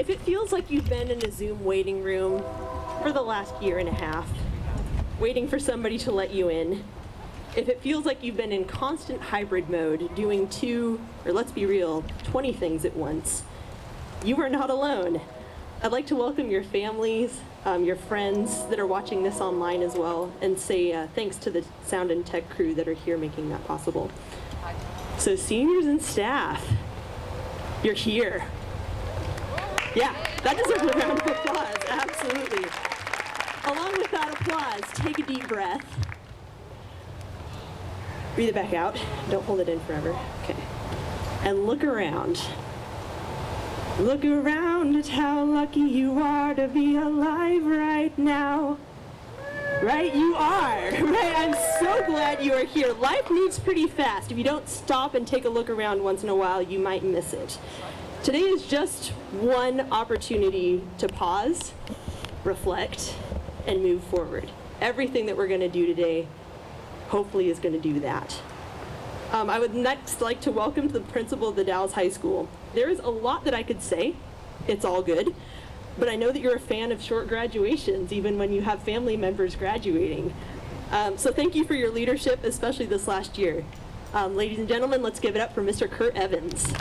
If it feels like you've been in a Zoom waiting room for the last year and a half, waiting for somebody to let you in, if it feels like you've been in constant hybrid mode, doing or let's be real, 20 things at once, you are not alone. I'd like to welcome your families, your friends that are watching this online as well, and say thanks to the sound and tech crew that are here making that possible. So seniors and staff, you're here. Yeah, that deserves a round of applause, absolutely. Along with that applause, take a deep breath. Breathe it back out. Don't hold it in forever. Okay. And look around. Look around at how lucky you are to be alive right now. Right, you are. Right, I'm so glad you are here. Life moves pretty fast. If you don't stop and take a look around once in a while, you might miss it. Today is just one opportunity to pause, reflect, and move forward. Everything that we're going to do today hopefully is going to do that. I would next like to welcome the principal of the Dalles High School. There is a lot that I could say. It's all good. But I know that you're a fan of short graduations, even when you have family members graduating. So thank you for your leadership, especially this last year. Ladies and gentlemen, let's give it up for Mr. Kurt Evans.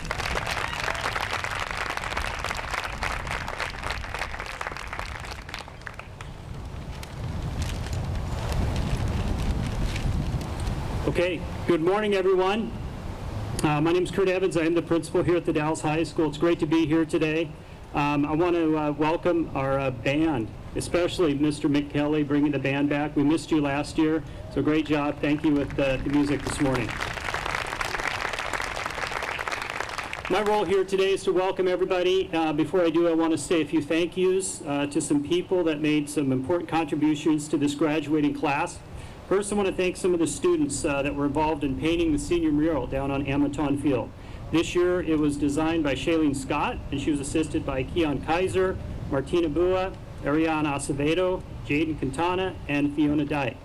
Okay, good morning, everyone. My name is Kurt Evans. I am the principal here at the Dalles High School. It's great to be here today. I want to welcome our band, especially Mr. Mick Kelly, bringing the band back. We missed you last year, so great job. Thank you with the music this morning. My role here today is to welcome everybody. Before I do, I want to say a few thank yous to some people that made some important contributions to this graduating class. First, I want to thank some of the students that were involved in painting the senior mural down on Amaton Field. This year, it was designed by Shailene Scott, and she was assisted by Keon Kaiser, Martina Bua, Ariana Acevedo, Jaden Quintana, and Fiona Dyke.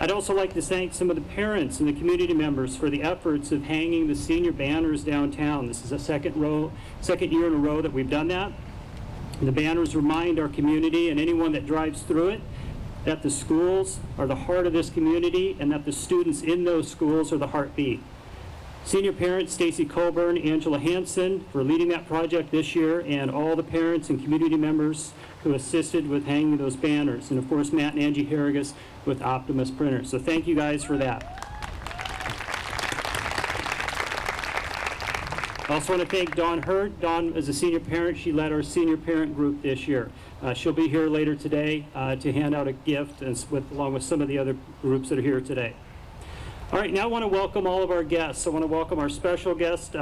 I'd also like to thank some of the parents and the community members for the efforts of hanging the senior banners downtown. This is the second year in a row that we've done that. And the banners remind our community and anyone that drives through it that the schools are the heart of this community and that the students in those schools are the heartbeat. Senior parents Stacy Colburn, Angela Hansen for leading that project this year, and all the parents and community members who assisted with hanging those banners, and of course Matt and Angie Harrigas with Optimus Printers. So thank you guys for that. I also want to thank Dawn Hurd. Dawn is a senior parent. She led our senior parent group this year. She'll be here later today to hand out a gift along with some of the other groups that are here today. All right, now I want to welcome all of our guests. I want to welcome our special guest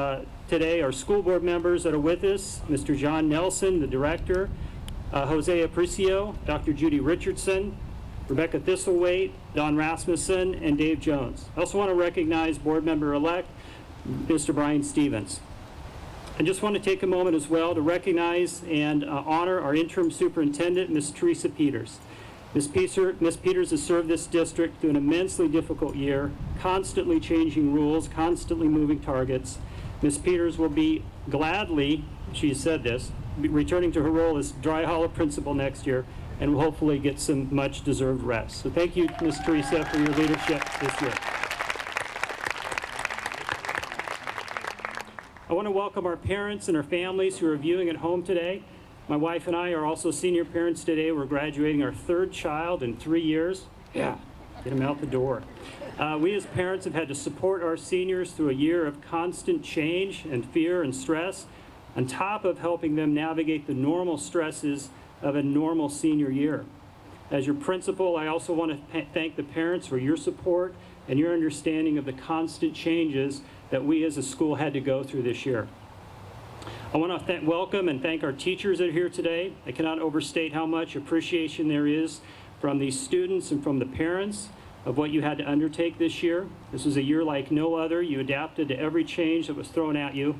today, our school board members that are with us, Mr. John Nelson, the director, Jose Aparicio, Dr. Judy Richardson, Rebecca Thistlethwaite, Don Rasmussen, and Dave Jones. I also want to recognize board member-elect, Mr. Brian Stevens. I just want to take a moment as well to recognize and honor our interim superintendent, Ms. Teresa Peters. Ms. Peters has served this district through an immensely difficult year, constantly changing rules, constantly moving targets. Ms. Peters will be gladly, she said this, returning to her role as Dry Hollow principal next year and will hopefully get some much deserved rest. So thank you, Ms. Teresa, for your leadership this year. I want to welcome our parents and our families who are viewing at home today. My wife and I are also senior parents today. We're graduating our third child in 3 years. Yeah, get them out the door. We as parents have had to support our seniors through a year of constant change and fear and stress, on top of helping them navigate the normal stresses of a normal senior year. As your principal, I also want to thank the parents for your support and your understanding of the constant changes that we as a school had to go through this year. I want to welcome and thank our teachers that are here today. I cannot overstate how much appreciation there is from these students and from the parents of what you had to undertake this year. This was a year like no other. You adapted to every change that was thrown at you.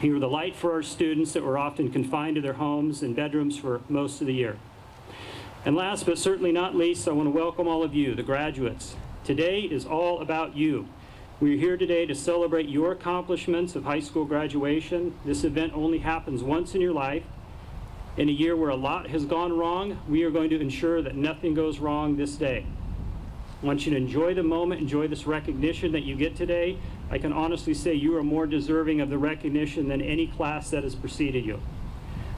You were the light for our students that were often confined to their homes and bedrooms for most of the year. And last but certainly not least, I want to welcome all of you, the graduates. Today is all about you. We're here today to celebrate your accomplishments of high school graduation. This event only happens once in your life. In a year where a lot has gone wrong, we are going to ensure that nothing goes wrong this day. I want you to enjoy the moment, enjoy this recognition that you get today. I can honestly say you are more deserving of the recognition than any class that has preceded you.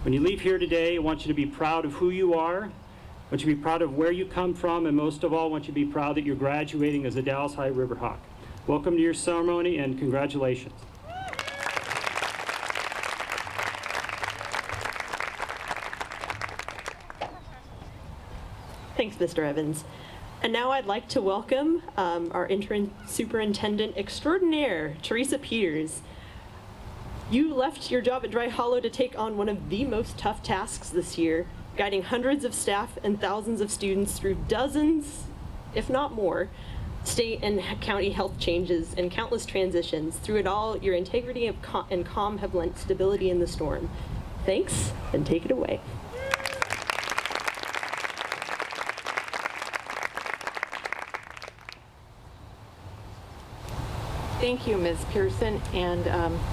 When you leave here today, I want you to be proud of who you are. I want you to be proud of where you come from, and most of all, I want you to be proud that you're graduating as a Dalles High Riverhawk. Welcome to your ceremony, and congratulations. Thanks, Mr. Evans. And now I'd like to welcome our interim superintendent extraordinaire, Teresa Peters. You left your job at Dry Hollow to take on one of the most tough tasks this year, guiding hundreds of staff and thousands of students through dozens, if not more, state and county health changes and countless transitions. Through it all, your integrity and calm have lent stability in the storm. Thanks, and take it away. Thank you, Ms. Pearson, and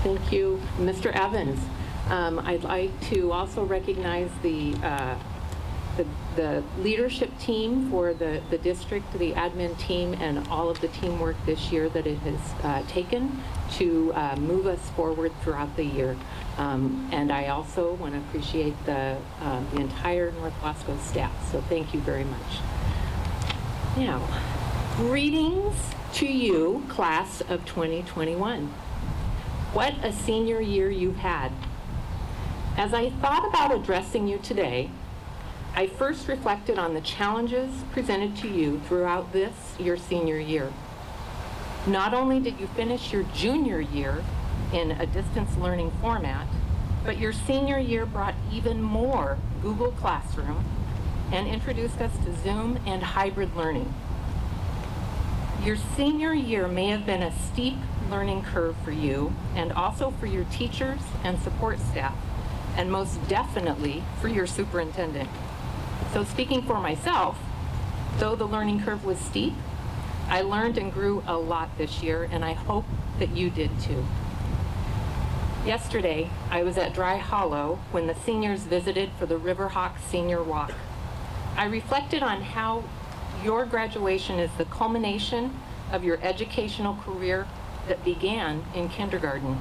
thank you, Mr. Evans. I'd like to also recognize the leadership team for the district, the admin team, and all of the teamwork this year that it has taken to move us forward throughout the year. And I also want to appreciate the entire North Wasco staff, so thank you very much. Now, greetings to you, class of 2021. What a senior year you've had. As I thought about addressing you today, I first reflected on the challenges presented to you throughout your senior year. Not only did you finish your junior year in a distance learning format, but your senior year brought even more Google Classroom and introduced us to Zoom and hybrid learning. Your senior year may have been a steep learning curve for you, and also for your teachers and support staff, and most definitely for your superintendent. So speaking for myself, though the learning curve was steep, I learned and grew a lot this year, and I hope that you did too. Yesterday, I was at Dry Hollow when the seniors visited for the Riverhawk Senior Walk. I reflected on how your graduation is the culmination of your educational career that began in kindergarten.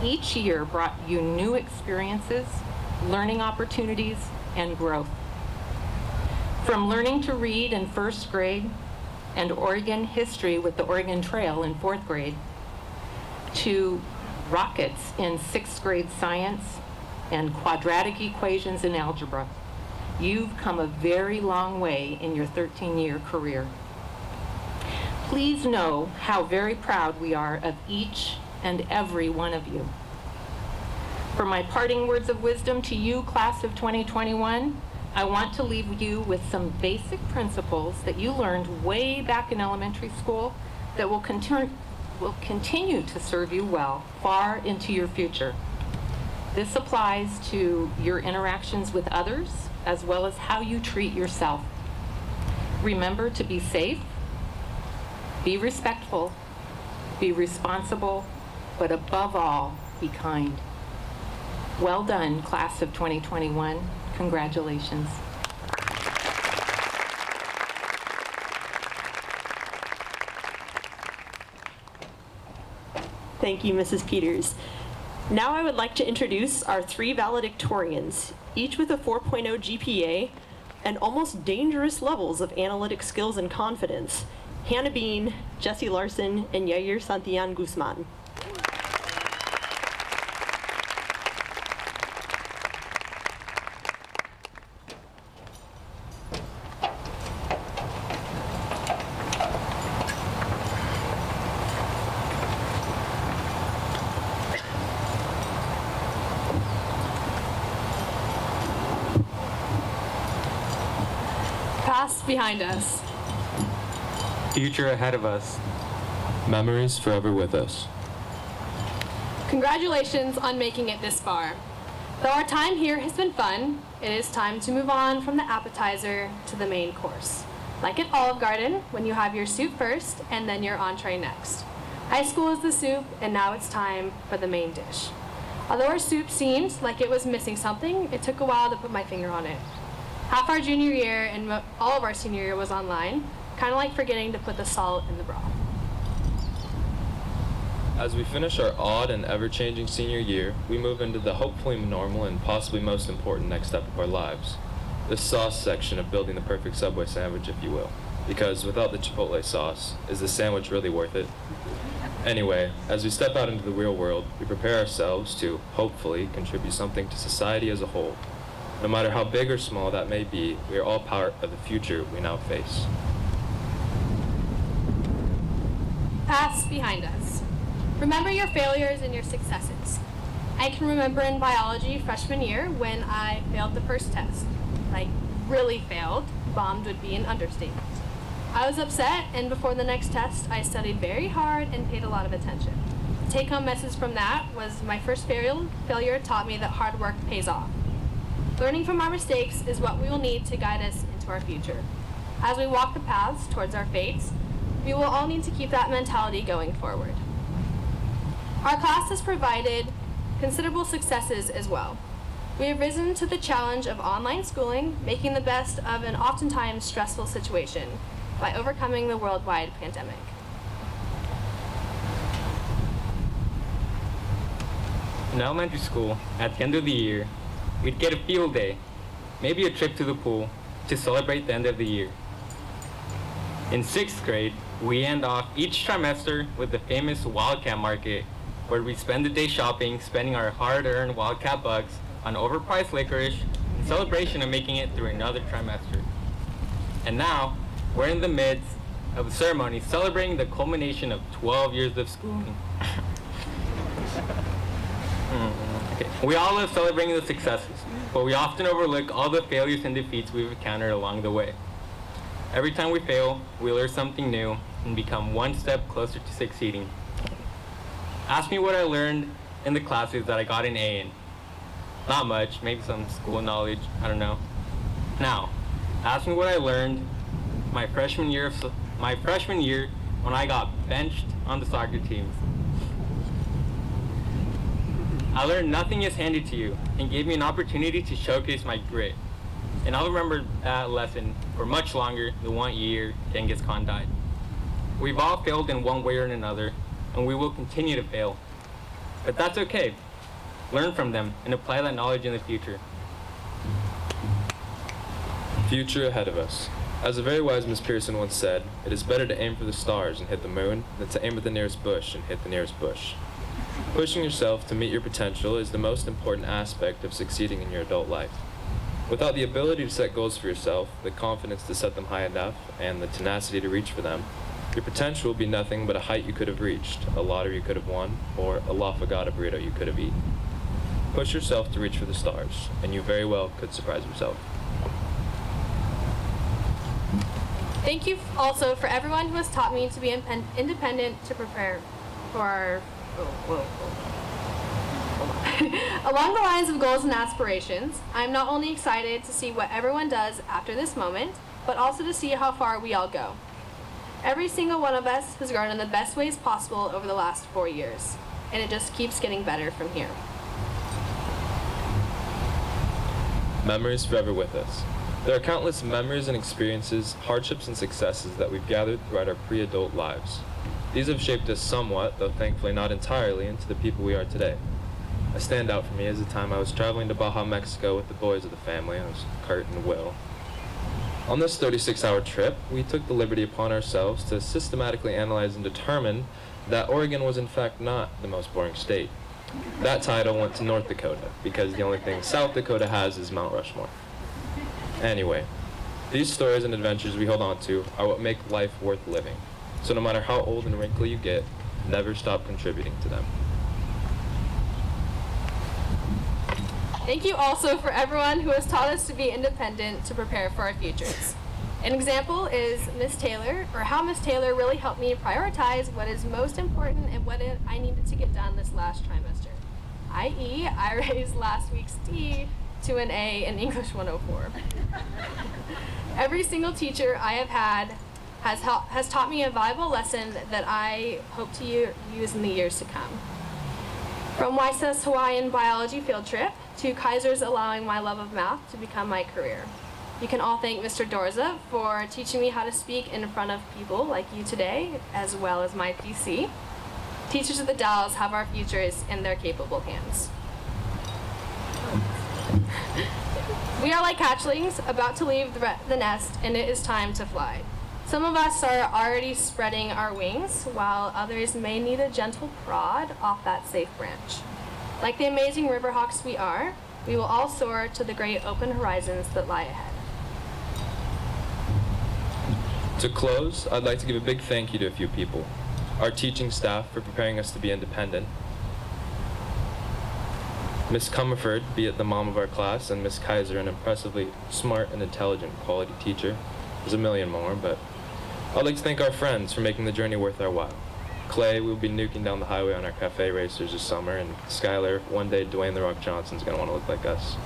Each year brought you new experiences, learning opportunities, and growth. From learning to read in first grade and Oregon history with the Oregon Trail in fourth grade, to rockets in sixth grade science and quadratic equations in algebra, you've come a very long way in your 13-year career. Please know how very proud we are of each and every one of you. For my parting words of wisdom to you, class of 2021, I want to leave you with some basic principles that you learned way back in elementary school that will continue to serve you well far into your future. This applies to your interactions with others, as well as how you treat yourself. Remember to be safe, be respectful, be responsible, but above all, be kind. Well done, class of 2021. Congratulations. Thank you, Mrs. Peters. Now I would like to introduce our three valedictorians, each with a 4.0 GPA and almost dangerous levels of analytic skills and confidence. Hannah Bean, Jesse Larson, and Yair Santillan Guzman. Past behind us. Future ahead of us. Memories forever with us. Congratulations on making it this far. Though our time here has been fun, it is time to move on from the appetizer to the main course. Like at Olive Garden, when you have your soup first and then your entree next. High school is the soup, and now it's time for the main dish. Although our soup seemed like it was missing something, it took a while to put my finger on it. Half our junior year and all of our senior year was online, kind of like forgetting to put the salt in the broth. As we finish our odd and ever-changing senior year, we move into the hopefully normal and possibly most important next step of our lives. The sauce section of building the perfect Subway sandwich, if you will. Because without the Chipotle sauce, is the sandwich really worth it? Anyway, as we step out into the real world, we prepare ourselves to, hopefully, contribute something to society as a whole. No matter how big or small that may be, we are all part of the future we now face. Past behind us. Remember your failures and your successes. I can remember in biology freshman year when I failed the first test. Like, really failed. Bombed would be an understatement. I was upset, and before the next test, I studied very hard and paid a lot of attention. The take-home message from that was my first failure taught me that hard work pays off. Learning from our mistakes is what we will need to guide us into our future. As we walk the paths towards our fates, we will all need to keep that mentality going forward. Our class has provided considerable successes as well. We have risen to the challenge of online schooling, making the best of an oftentimes stressful situation by overcoming the worldwide pandemic. In elementary school, at the end of the year, we'd get a field day, maybe a trip to the pool, to celebrate the end of the year. In 6th grade, we end off each trimester with the famous Wildcat Market, where we spend the day shopping, spending our hard-earned Wildcat bucks on overpriced licorice in celebration of making it through another trimester. And now, we're in the midst of a ceremony celebrating the culmination of 12 years of schooling. Okay. We all love celebrating the successes, but we often overlook all the failures and defeats we've encountered along the way. Every time we fail, we learn something new and become one step closer to succeeding. Ask me what I learned in the classes that I got an A in. Not much, maybe some school knowledge, I don't know. Now, ask me what I learned my freshman year when I got benched on the soccer teams. I learned nothing is handed to you and gave me an opportunity to showcase my grit. And I'll remember that lesson for much longer than 1 year Genghis Khan died. We've all failed in one way or another, and we will continue to fail. But that's okay. Learn from them and apply that knowledge in the future. Future ahead of us. As a very wise Miss Pearson once said, it is better to aim for the stars and hit the moon than to aim at the nearest bush and hit the nearest bush. Pushing yourself to meet your potential is the most important aspect of succeeding in your adult life. Without the ability to set goals for yourself, the confidence to set them high enough, and the tenacity to reach for them, your potential will be nothing but a height you could have reached, a lottery you could have won, or a La Fogata burrito you could have eaten. Push yourself to reach for the stars, and you very well could surprise yourself. Thank you also for everyone who has taught me to be independent to prepare for our... Along the lines of goals and aspirations, I'm not only excited to see what everyone does after this moment, but also to see how far we all go. Every single one of us has grown in the best ways possible over the last 4 years, and it just keeps getting better from here. Memories forever with us. There are countless memories and experiences, hardships and successes that we've gathered throughout our pre-adult lives. These have shaped us somewhat, though thankfully not entirely, into the people we are today. A standout for me is the time I was traveling to Baja, Mexico with the boys of the family. I was Kurt and Will. On this 36-hour trip, we took the liberty upon ourselves to systematically analyze and determine that Oregon was in fact not the most boring state. That title went to North Dakota, because the only thing South Dakota has is Mount Rushmore. Anyway, these stories and adventures we hold on to are what make life worth living. So no matter how old and wrinkly you get, never stop contributing to them. Thank you also for everyone who has taught us to be independent to prepare for our futures. An example is Miss Taylor, or how Miss Taylor really helped me prioritize what is most important and what I needed to get done this last trimester. i.e., I raised last week's D to an A in English 104. Every single teacher I have had has taught me a valuable lesson that I hope to use in the years to come. From Wasco's Hawaiian biology field trip to Kaiser's allowing my love of math to become my career. You can all thank Mr. Dorza for teaching me how to speak in front of people like you today, as well as my PC. Teachers at the Dalles have our futures in their capable hands. We are like hatchlings about to leave the nest, and it is time to fly. Some of us are already spreading our wings, while others may need a gentle prod off that safe branch. Like the amazing riverhawks we are, we will all soar to the great open horizons that lie ahead. To close, I'd like to give a big thank you to a few people. Our teaching staff for preparing us to be independent. Miss Comerford, be it the mom of our class, and Miss Kaiser, an impressively smart and intelligent quality teacher. There's a million more, but I'd like to thank our friends for making the journey worth our while. Clay, we'll be nuking down the highway on our cafe racers this summer, and Skylar, one day Dwayne "The Rock" Johnson's gonna want to look like us.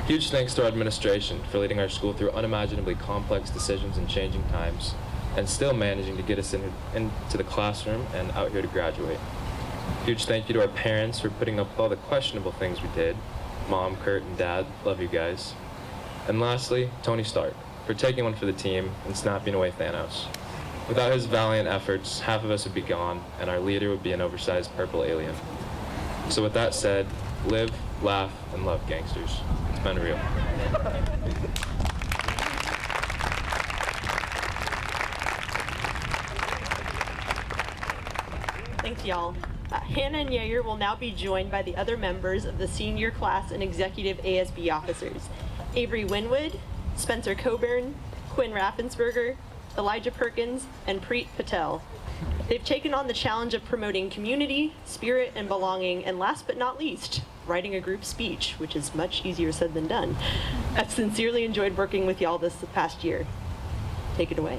Huge thanks to our administration for leading our school through unimaginably complex decisions and changing times, and still managing to get us into the classroom and out here to graduate. Huge thank you to our parents for putting up with all the questionable things we did. Mom, Kurt, and Dad, love you guys. And lastly, Tony Stark, for taking one for the team and snapping away Thanos. Without his valiant efforts, half of us would be gone, and our leader would be an oversized purple alien. So with that said, live, laugh, and love, gangsters. It's been real. Thanks, y'all. Hannah and Yair will now be joined by the other members of the senior class and executive ASB officers. Avery Winwood, Spencer Coburn, Quinn Raffensberger, Elijah Perkins, and Preet Patel. They've taken on the challenge of promoting community, spirit, and belonging, and last but not least, writing a group speech, which is much easier said than done. I've sincerely enjoyed working with y'all this past year. Take it away.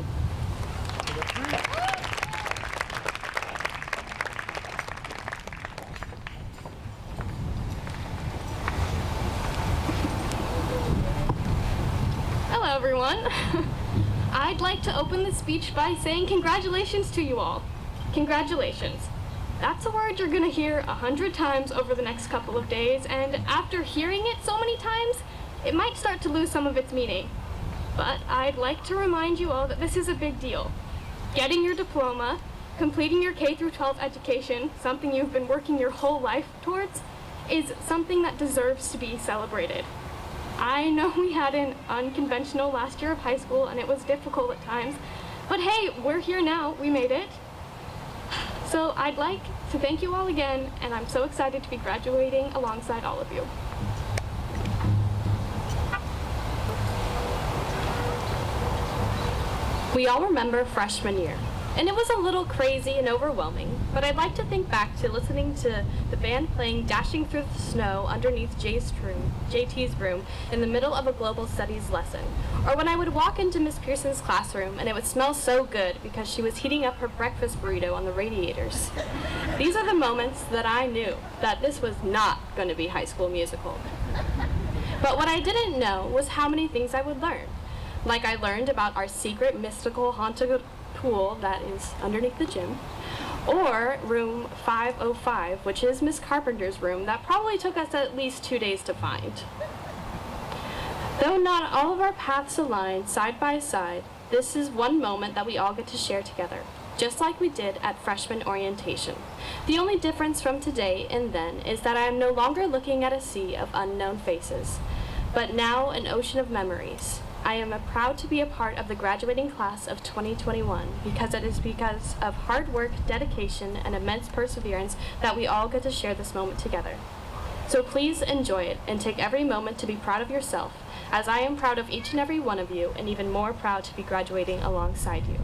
Hello, everyone. I'd like to open the speech by saying congratulations to you all. Congratulations. That's a word you're gonna hear 100 times over the next couple of days, and after hearing it so many times, it might start to lose some of its meaning. But I'd like to remind you all that this is a big deal. Getting your diploma, completing your K-12 education, something you've been working your whole life towards, is something that deserves to be celebrated. I know we had an unconventional last year of high school and it was difficult at times, but hey, we're here now, we made it. So I'd like to thank you all again, and I'm so excited to be graduating alongside all of you. We all remember freshman year, and it was a little crazy and overwhelming, but I'd like to think back to listening to the band playing Dashing Through the Snow underneath JT's room in the middle of a global studies lesson, or when I would walk into Miss Pearson's classroom and it would smell so good because she was heating up her breakfast burrito on the radiators. These are the moments that I knew that this was not going to be High School Musical. But what I didn't know was how many things I would learn. Like I learned about our secret mystical haunted pool that is underneath the gym, or room 505, which is Miss Carpenter's room that probably took us at least 2 days to find. Though not all of our paths align side by side, this is one moment that we all get to share together, just like we did at freshman orientation. The only difference from today and then is that I am no longer looking at a sea of unknown faces, but now an ocean of memories. I am proud to be a part of the graduating class of 2021 because it is because of hard work, dedication, and immense perseverance that we all get to share this moment together. So please enjoy it and take every moment to be proud of yourself, as I am proud of each and every one of you, and even more proud to be graduating alongside you.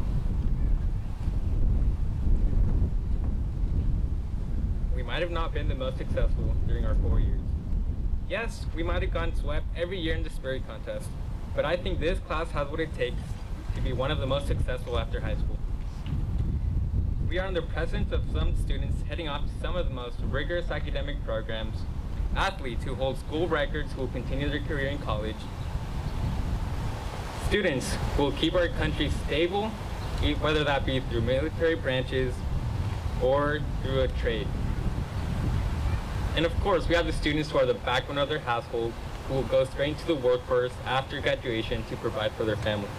We might have not been the most successful during our 4 years. Yes, we might have gotten swept every year in the spirit contest, but I think this class has what it takes to be one of the most successful after high school. We are in the presence of some students heading off to some of the most rigorous academic programs, athletes who hold school records who will continue their career in college, students who will keep our country stable, whether that be through military branches or through a trade. And of course, we have the students who are the backbone of their household, who will go straight into the workforce after graduation to provide for their family.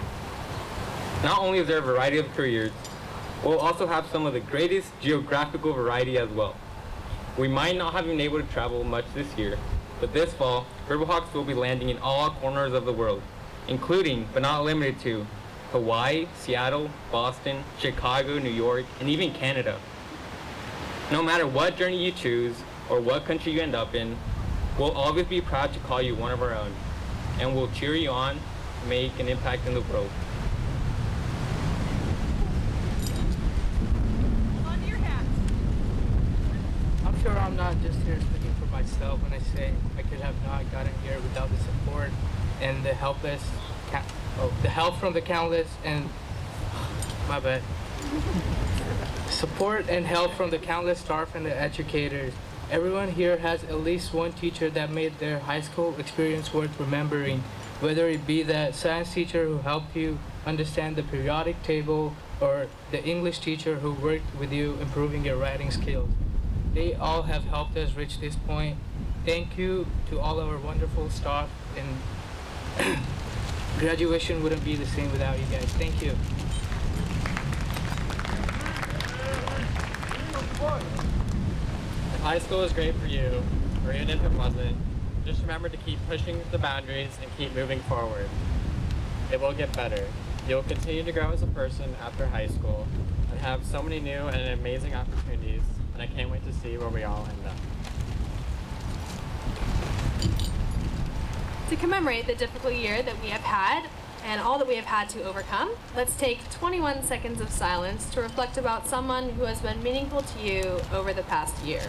Not only is there a variety of careers, we'll also have some of the greatest geographical variety as well. We might not have been able to travel much this year, but this fall, Riverhawks will be landing in all corners of the world, including, but not limited to, Hawaii, Seattle, Boston, Chicago, New York, and even Canada. No matter what journey you choose, or what country you end up in, we'll always be proud to call you one of our own, and we'll cheer you on to make an impact in the world. I'm sure I'm not just here speaking for myself when I say I could have not gotten here without the support and the help from the countless and my bad. Support and help from the countless staff and the educators. Everyone here has at least one teacher that made their high school experience worth remembering, whether it be that science teacher who helped you understand the periodic table or the English teacher who worked with you improving your writing skills. They all have helped us reach this point. Thank you to all our wonderful staff, and graduation wouldn't be the same without you guys. Thank you. If high school was great for you, or even if it wasn't, just remember to keep pushing the boundaries and keep moving forward. It will get better. You'll continue to grow as a person after high school and have so many new and amazing opportunities, and I can't wait to see where we all end up. To commemorate the difficult year that we have had and all that we have had to overcome, let's take 21 seconds of silence to reflect about someone who has been meaningful to you over the past year.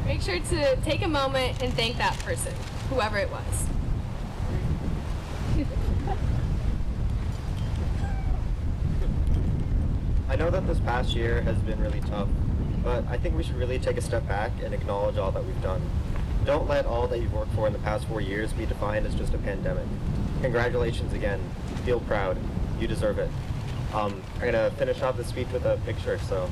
Make sure to take a moment and thank that person, whoever it was. I know that this past year has been really tough, but I think we should really take a step back and acknowledge all that we've done. Don't let all that you've worked for in the past 4 years be defined as just a pandemic. Congratulations again. Feel proud. You deserve it. I'm going to finish off the speech with a picture, so...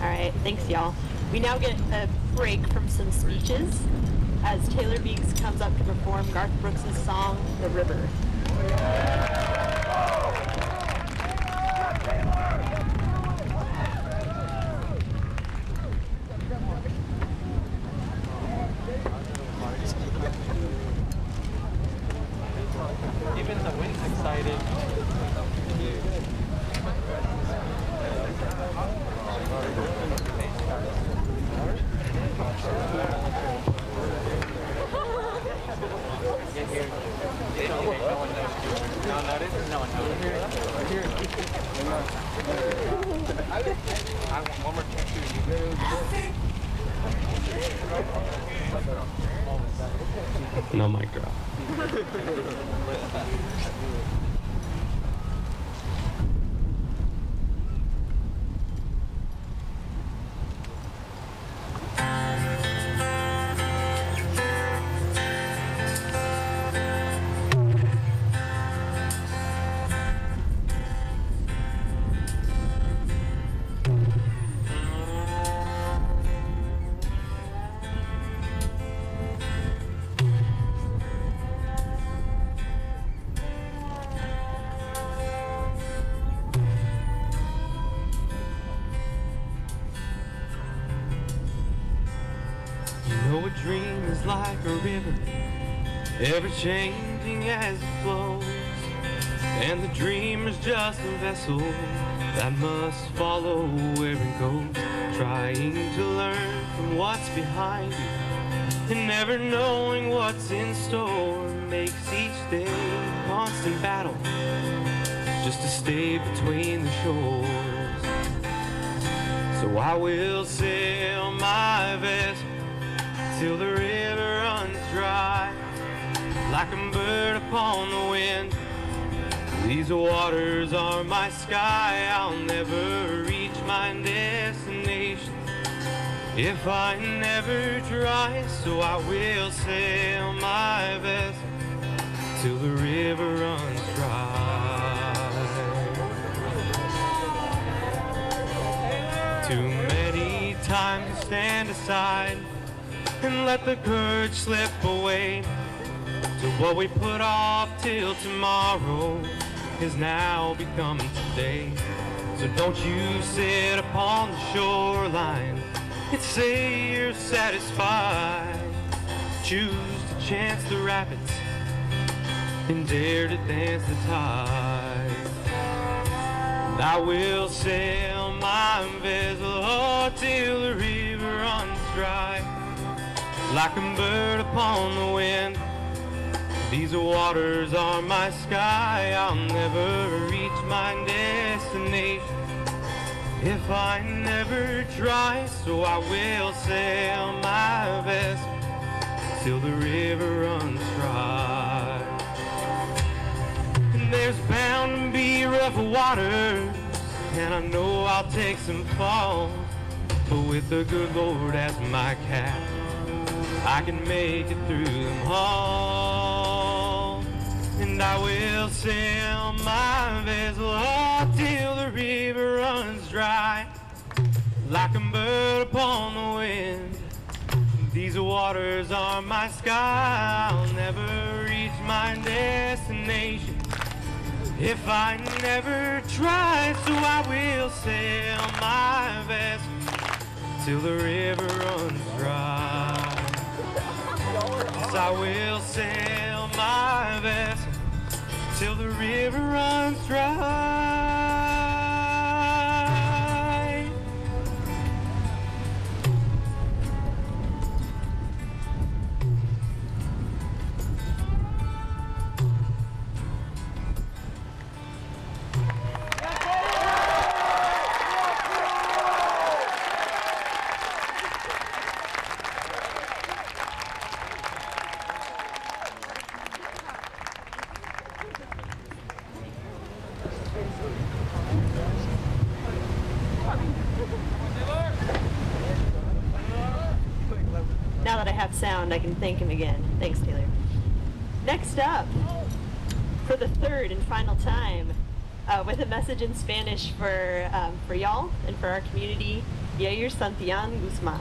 All right, thanks y'all. We now get a break from some speeches as Taylor Beeks comes up to perform Garth Brooks' song, The River. Even the wind's excited. One more No mic drop. like a river, ever changing as it flows. And the dream is just a vessel that must follow where it goes, trying to learn from what's behind you, and never knowing what's in store makes each day a constant battle just to stay between the shores. So I will sail my vessel till the river runs dry, like a bird upon the wind. These waters are my sky, I'll never reach my destination if I never try. So I will sail my vessel till the river runs dry. Too many times to stand aside and let the courage slip away, to what we put off till tomorrow is now becoming today. So don't you sit upon the shoreline and say you're satisfied. Choose to chance the rapids and dare to dance the tide. And I will sail my vessel till the river runs dry, like a bird upon the wind. These waters are my sky, I'll never reach my destination if I never try. So I will sail my vessel till the river runs dry. And there's bound to be rough waters, and I know I'll take some falls, but with the good Lord as my cap, I can make it through them all. And I will sail my vessel till the river runs dry, like a bird upon the wind. These waters are my sky, I'll never reach my destination if I never try. So I will sail my vessel till the river runs dry. Yes, I will sail my vessel till the river runs dry. Now that I have sound, I can thank him again. Thanks, Taylor. Next up, for the third and final time, with a message in Spanish for y'all and for our community, Yair Santillan Guzman.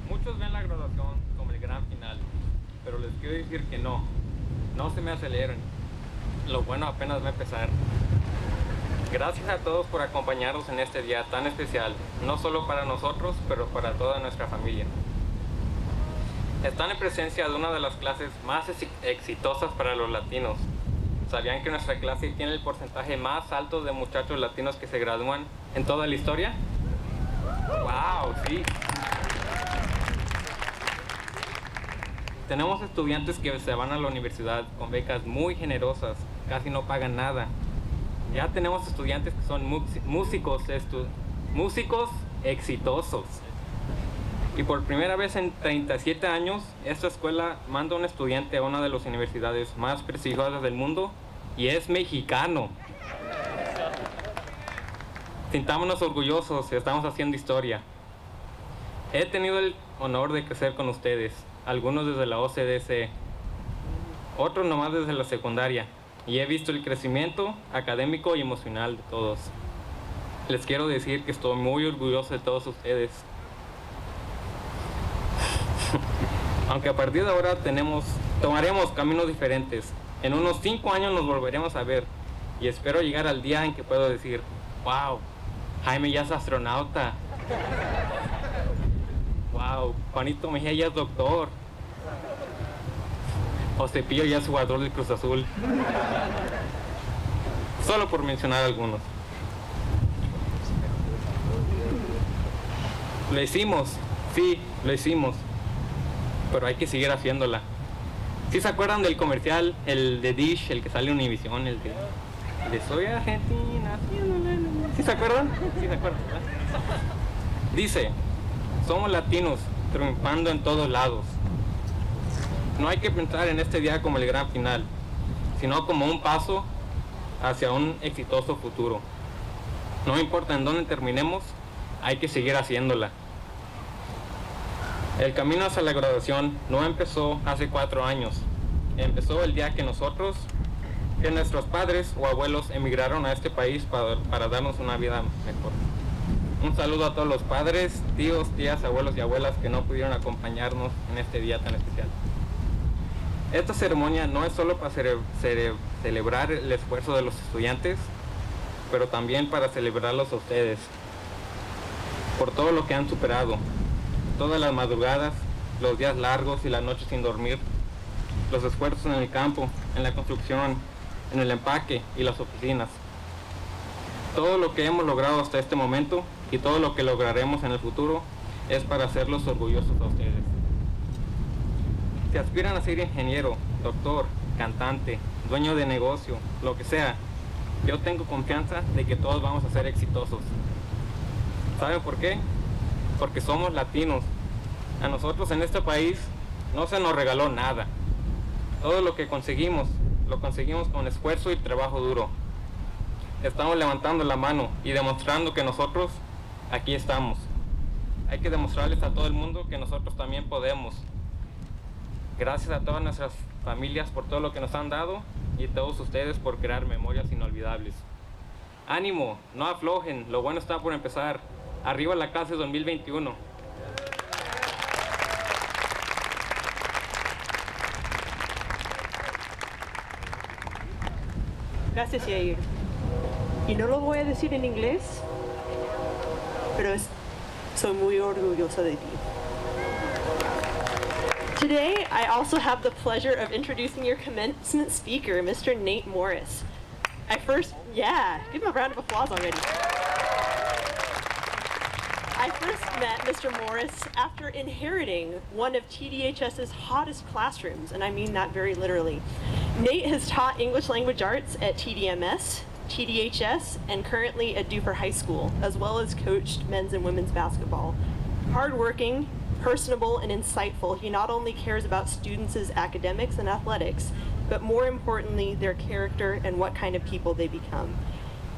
Muchos ven la graduación como el gran final, pero les quiero decir que no se me aceleren, lo bueno apenas va a empezar. Gracias a todos por acompañarnos en este día tan especial, no solo para nosotros, pero para toda nuestra familia. Están en presencia de una de las clases más exitosas para los latinos. ¿Sabían que nuestra clase tiene el porcentaje más alto de muchachos latinos que se gradúan en toda la historia? ¡Wow! Sí. Tenemos estudiantes que se van a la universidad con becas muy generosas, casi no pagan nada. Ya tenemos estudiantes que son músicos exitosos. Y por primera vez en 37 años, esta escuela manda a un estudiante a una de las universidades más prestigiosas del mundo y es mexicano. Sintámonos orgullosos, estamos haciendo historia. He tenido el honor de crecer con ustedes, algunos desde la OCDC, otros nomás desde la secundaria, y he visto el crecimiento académico y emocional de todos. Les quiero decir que estoy muy orgulloso de todos ustedes. Aunque a partir de ahora tomaremos caminos diferentes. En unos 5 años nos volveremos a ver y espero llegar al día en que puedo decir, wow, Jaime ya es astronauta. Wow, Juanito Mejía ya es doctor. O Cepillo ya es jugador del Cruz Azul. Solo por mencionar algunos. Lo hicimos, sí, lo hicimos. Pero hay que seguir haciéndola. ¿Sí se acuerdan del comercial, el de Dish, el que sale en Univisión, el de Soy Argentina, haciéndola? ¿Sí se acuerdan? Sí se acuerdan, ¿verdad? Dice, somos latinos, triunfando en todos lados. No hay que pensar en este día como el gran final, sino como un paso hacia un exitoso futuro. No importa en dónde terminemos, hay que seguir haciéndola. El camino hacia la graduación no empezó hace 4 años. Empezó el día que nuestros padres o abuelos emigraron a este país para darnos una vida mejor. Un saludo a todos los padres, tíos, tías, abuelos y abuelas que no pudieron acompañarnos en este día tan especial. Esta ceremonia no es solo para celebrar el esfuerzo de los estudiantes, pero también para celebrarlos a ustedes por todo lo que han superado. Todas las madrugadas, los días largos y las noches sin dormir, los esfuerzos en el campo, en la construcción, en el empaque y las oficinas. Todo lo que hemos logrado hasta este momento y todo lo que lograremos en el futuro es para hacerlos orgullosos a ustedes. Si aspiran a ser ingeniero, doctor, cantante, dueño de negocio, lo que sea, yo tengo confianza de que todos vamos a ser exitosos. ¿Saben por qué? Porque somos latinos. A nosotros en este país no se nos regaló nada. Todo lo que conseguimos, lo conseguimos con esfuerzo y trabajo duro. Estamos levantando la mano y demostrando que nosotros aquí estamos. Hay que demostrarles a todo el mundo que nosotros también podemos. Gracias a todas nuestras familias por todo lo que nos han dado y a todos ustedes por crear memorias inolvidables. Ánimo, no aflojen, lo bueno está por empezar. Arriba la clase 2021. Gracias, Yair. Y no lo voy a decir en inglés, pero soy muy orgullosa de ti. Today, I also have the pleasure of introducing your commencement speaker, Mr. Nate Morris. Give him a round of applause already. I first met Mr. Morris after inheriting one of TDHS's hottest classrooms, and I mean that very literally. Nate has taught English Language Arts at TDMS, TDHS, and currently at Dufer High School, as well as coached men's and women's basketball. Hardworking, personable, and insightful, he not only cares about students' academics and athletics, but more importantly, their character and what kind of people they become.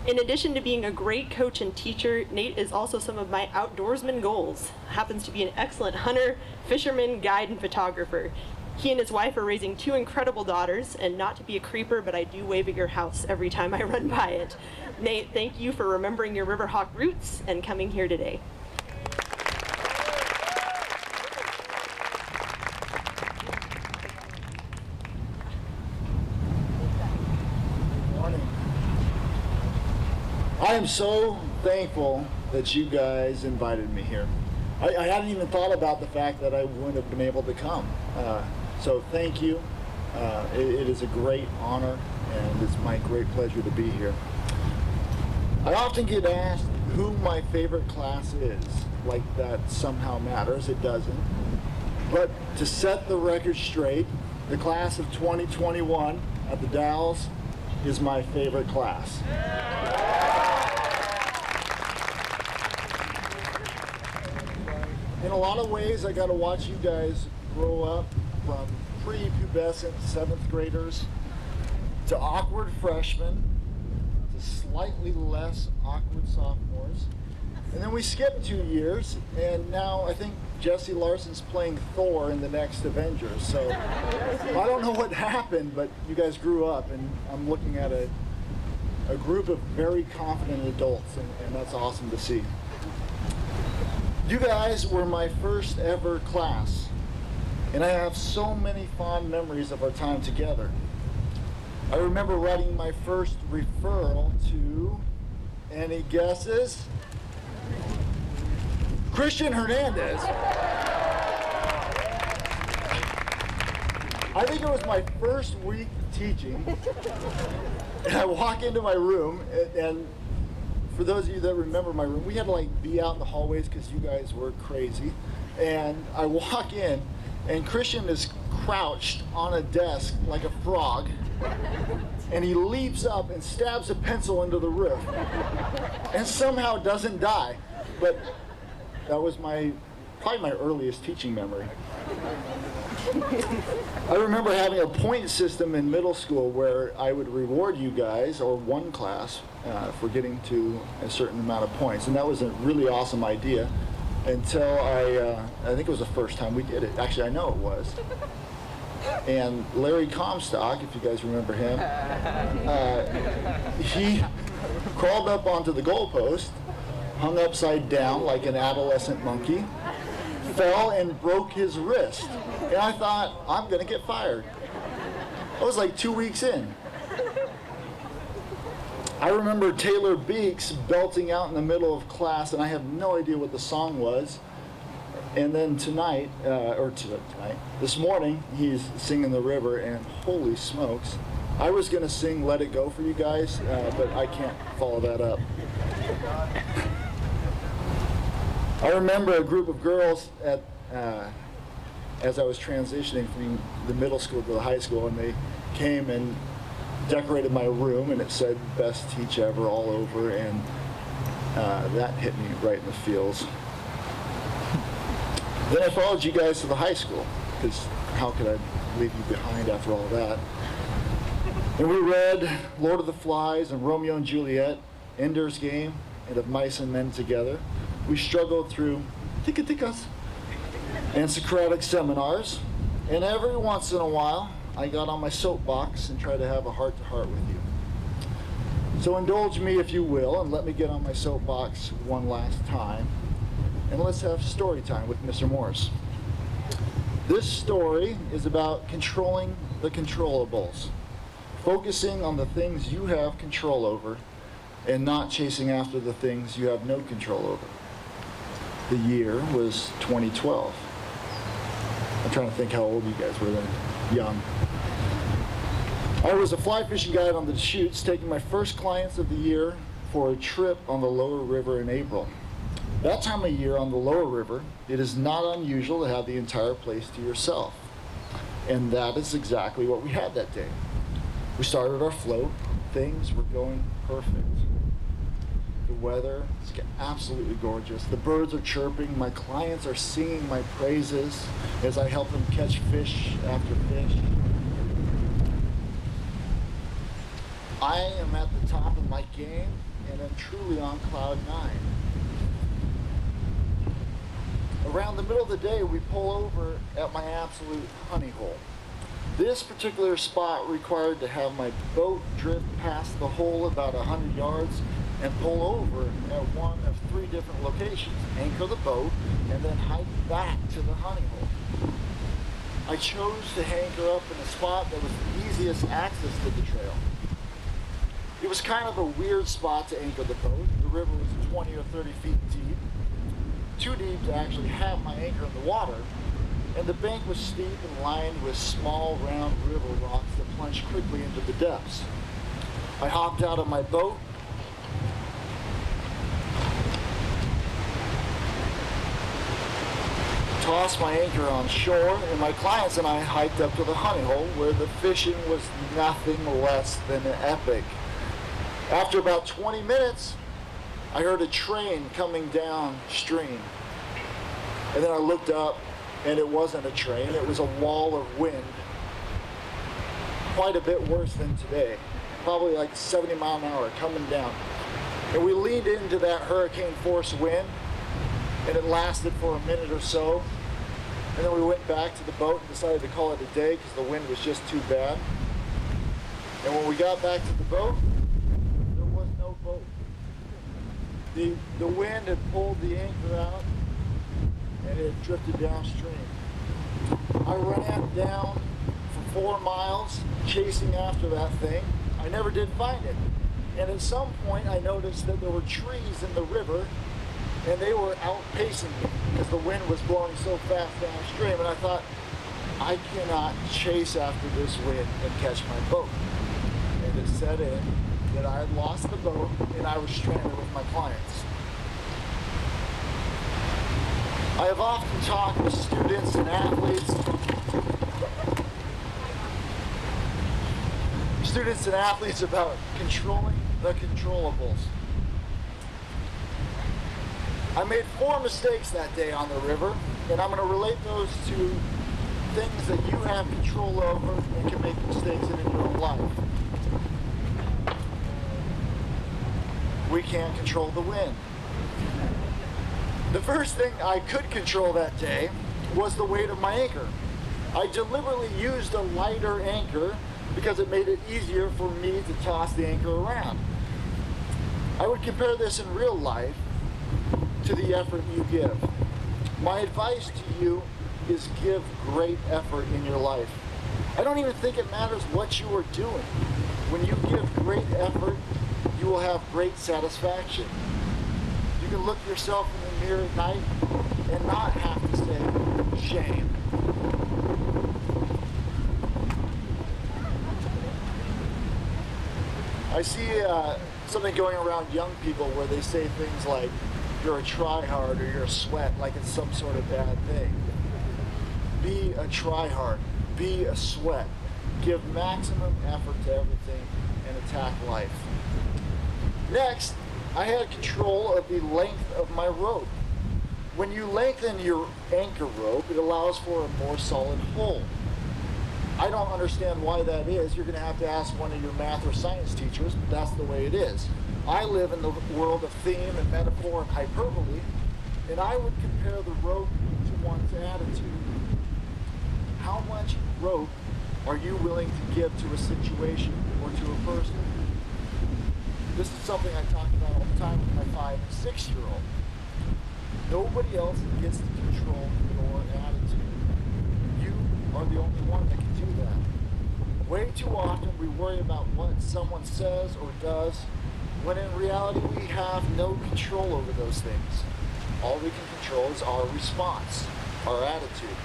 In addition to being a great coach and teacher, Nate is also some of my outdoorsman goals. Happens to be an excellent hunter, fisherman, guide, and photographer. He and his wife are raising 2 incredible daughters, and not to be a creeper, but I do wave at your house every time I run by it. Nate, thank you for remembering your Riverhawk roots and coming here today. I am so thankful that you guys invited me here. I hadn't even thought about the fact that I wouldn't have been able to come. So thank you. It is a great honor, and it's my great pleasure to be here. I often get asked who my favorite class is. Like that somehow matters. It doesn't. But to set the record straight, the class of 2021 at the Dalles is my favorite class. In a lot of ways, I got to watch you guys grow up from prepubescent 7th graders to awkward freshmen to slightly less awkward sophomores And then we skipped 2 years, and now I think Jesse Larson's playing Thor in the next Avengers. So I don't know what happened, but you guys grew up, and I'm looking at a group of very confident adults, and that's awesome to see. You guys were my first ever class, and I have so many fond memories of our time together. I remember writing my first referral to, any guesses? Christian Hernandez. I think it was my first week teaching, and I walk into my room, and for those of you that remember my room, we had to like be out in the hallways because you guys were crazy. And I walk in, and Christian is crouched on a desk like a frog, and he leaps up and stabs a pencil into the roof, and somehow doesn't die. But that was probably my earliest teaching memory. I remember having a point system in middle school where I would reward you guys, or one class, for getting to a certain amount of points. And that was a really awesome idea until I think it was the first time we did it. Actually, I know it was. And Larry Comstock, if you guys remember him, he crawled up onto the goalpost, hung upside down like an adolescent monkey, fell and broke his wrist. And I thought, I'm gonna get fired. I was like 2 weeks in. I remember Taylor Beeks belting out in the middle of class, and I have no idea what the song was. And then this morning, he's singing The River, and holy smokes. I was gonna sing Let It Go for you guys, but I can't follow that up. I remember a group of girls as I was transitioning from the middle school to the high school, and they came and decorated my room, and it said "Best Teach Ever" all over, and that hit me right in the feels. Then I followed you guys to the high school, because how could I leave you behind after all that? And we read Lord of the Flies and Romeo and Juliet, Ender's Game, and Of Mice and Men Together. We struggled through ticka-tickas and Socratic seminars, and every once in a while, I got on my soapbox and tried to have a heart-to-heart with you. So indulge me if you will, and let me get on my soapbox one last time, and let's have story time with Mr. Morris. This story is about controlling the controllables, focusing on the things you have control over, and not chasing after the things you have no control over. The year was 2012. I'm trying to think how old you guys were then. Young. I was a fly fishing guide on the Deschutes, taking my first clients of the year for a trip on the lower river in April. That time of year on the lower river, it is not unusual to have the entire place to yourself. And that is exactly what we had that day. We started our float. Things were going perfect. The weather is absolutely gorgeous. The birds are chirping. My clients are singing my praises as I help them catch fish after fish. I am at the top of my game, and I'm truly on cloud 9. Around the middle of the day, we pull over at my absolute honey hole. This particular spot required to have my boat drift past the hole about 100 yards and pull over at one of 3 different locations, anchor the boat, and then hike back to the honey hole. I chose to anchor up in a spot that was the easiest access to the trail. It was kind of a weird spot to anchor the boat. The river was 20 or 30 feet deep, too deep to actually have my anchor in the water, and the bank was steep and lined with small round river rocks that plunged quickly into the depths. I hopped out of my boat, tossed my anchor on shore, and my clients and I hiked up to the honey hole where the fishing was nothing less than epic. After about 20 minutes, I heard a train coming downstream. And then I looked up, and it wasn't a train, it was a wall of wind. Quite a bit worse than today. Probably like 70 miles an hour coming down. And we leaned into that hurricane force wind, and it lasted for a minute or so. And then we went back to the boat and decided to call it a day because the wind was just too bad. And when we got back to the boat, there was no boat. The wind had pulled the anchor out and it had drifted downstream. I ran down for 4 miles chasing after that thing. I never did find it. And at some point I noticed that there were trees in the river and they were outpacing me because the wind was blowing so fast downstream. And I thought, I cannot chase after this wind and catch my boat. And it set in that I had lost the boat and I was stranded with my clients. I have often talked with students and athletes about controlling the controllables. I made 4 mistakes that day on the river, and I'm going to relate those to things that you have control over and can make mistakes in your own life. We can't control the wind. The first thing I could control that day was the weight of my anchor. I deliberately used a lighter anchor because it made it easier for me to toss the anchor around. I would compare this in real life to the effort you give. My advice to you is give great effort in your life. I don't even think it matters what you are doing. When you give great effort, you will have great satisfaction. You can look yourself in the mirror at night and not have to say, shame. I see something going around young people where they say things like, you're a tryhard or you're a sweat, like it's some sort of bad thing. Be a tryhard, be a sweat. Give maximum effort to everything and attack life. Next, I had control of the length of my rope. When you lengthen your anchor rope, it allows for a more solid hold. I don't understand why that is. You're going to have to ask one of your math or science teachers, but that's the way it is. I live in the world of theme and metaphor and hyperbole, and I would compare the rope to one's attitude. How much rope are you willing to give to a situation or to a person? This is something I talk about all the time with my 5 and 6-year-old. Nobody else gets to control your attitude. You are the only one that can do that. Way too often we worry about what someone says or does, when in reality we have no control over those things. All we can control is our response, our attitude.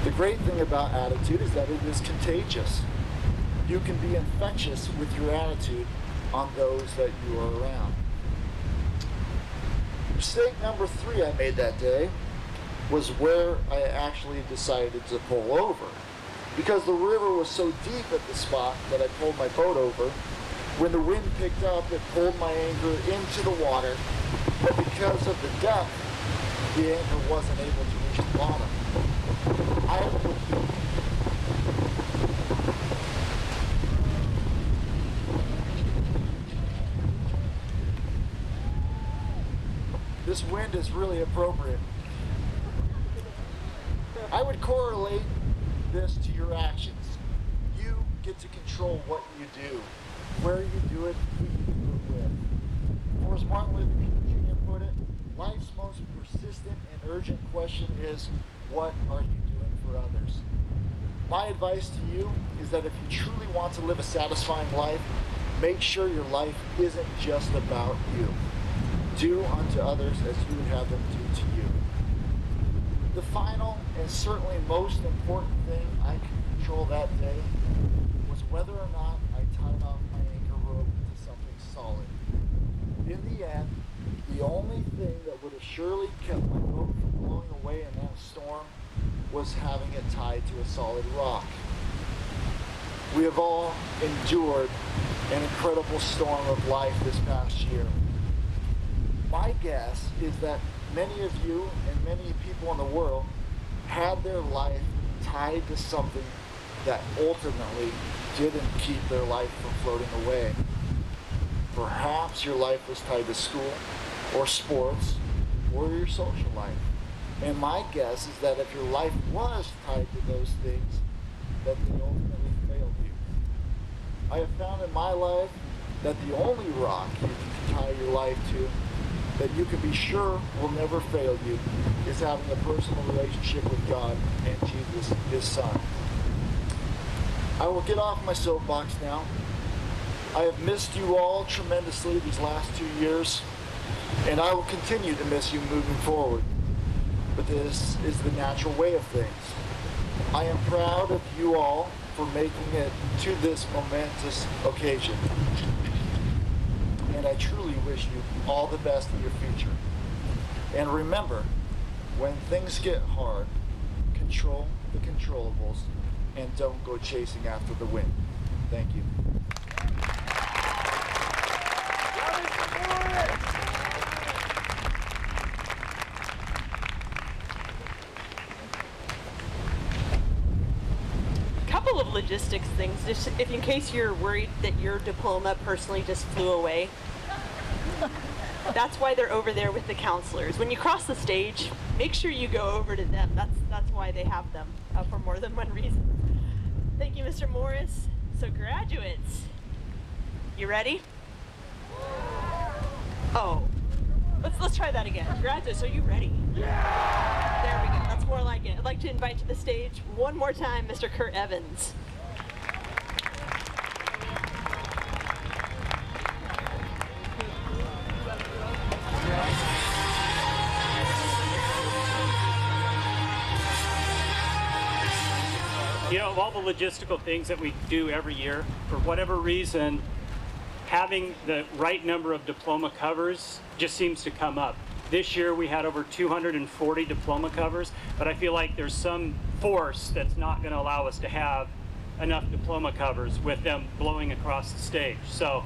The great thing about attitude is that it is contagious. You can be infectious with your attitude on those that you are around. Mistake number 3 I made that day was where I actually decided to pull over. Because the river was so deep at the spot that I pulled my boat over, when the wind picked up, it pulled my anchor into the water, but because of the depth, the anchor wasn't able to reach the bottom. This wind is really appropriate. I would correlate this to your actions. You get to control what you do, where you do it, who you do it with. Or as Martin Luther King Jr. put it, life's most persistent and urgent question is, what are you doing for others? My advice to you is that if you truly want to live a satisfying life, make sure your life isn't just about you. Do unto others as you would have them do to you. The final and certainly most important thing I could control that day was whether or not I tied off my anchor rope to something solid. In the end, the only thing that would have surely kept my boat from blowing away in that storm was having it tied to a solid rock. We have all endured an incredible storm of life this past year. My guess is that many of you and many people in the world had their life tied to something that ultimately didn't keep their life from floating away. Perhaps your life was tied to school or sports or your social life. And my guess is that if your life was tied to those things, that they ultimately failed you. I have found in my life that the only rock you can tie your life to, that you can be sure will never fail you, is having a personal relationship with God and Jesus, his Son. I will get off my soapbox now. I have missed you all tremendously these last 2 years, and I will continue to miss you moving forward. But this is the natural way of things. I am proud of you all for making it to this momentous occasion. And I truly wish you all the best in your future. And remember, when things get hard, control the controllables and don't go chasing after the wind. Thank you. Couple of logistics things, just if in case you're worried that your diploma personally just flew away. That's why they're over there with the counselors. When you cross the stage, make sure you go over to them. That's why they have them for more than one reason. Thank you, Mr. Morris. So graduates, you ready? Oh, let's try that again. Graduates, are you ready? Yeah! There we go. That's more like it. I'd like to invite to the stage one more time, Mr. Kurt Evans. You know, of all the logistical things that we do every year, for whatever reason, having the right number of diploma covers just seems to come up. This year we had over 240 diploma covers, but I feel like there's some force that's not going to allow us to have enough diploma covers with them blowing across the stage. So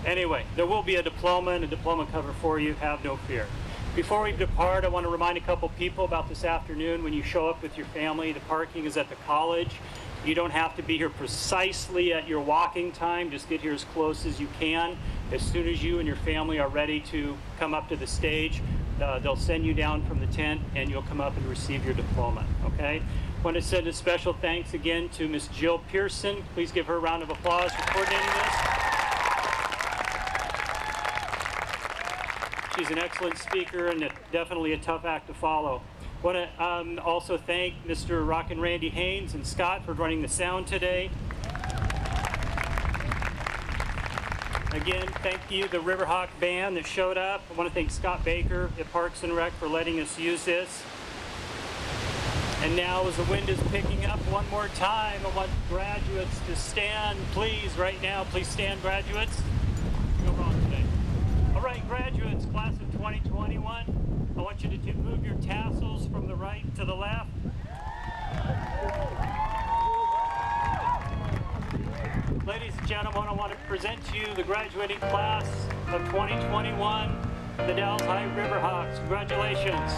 anyway, there will be a diploma and a diploma cover for you, have no fear. Before we depart, I want to remind a couple people about this afternoon. When you show up with your family, the parking is at the college. You don't have to be here precisely at your walking time. Just get here as close as you can. As soon as you and your family are ready to come up to the stage, they'll send you down from the tent and you'll come up and receive your diploma, okay? I want to send a special thanks again to Miss Jill Pearson. Please give her a round of applause for coordinating this. She's an excellent speaker and definitely a tough act to follow. I want to also thank Mr. Rockin' Randy Haynes and Scott for running the sound today. Again, thank you, the Riverhawk Band that showed up. I want to thank Scott Baker at Parks and Rec for letting us use this. And now, as the wind is picking up one more time, I want graduates to stand, please, right now. Please stand, graduates. Go wrong today. All right, graduates, class of 2021, I want you to move your tassels from the right to the left. Ladies and gentlemen, I want to present to you the graduating class of 2021, the Dalles High Riverhawks. Congratulations.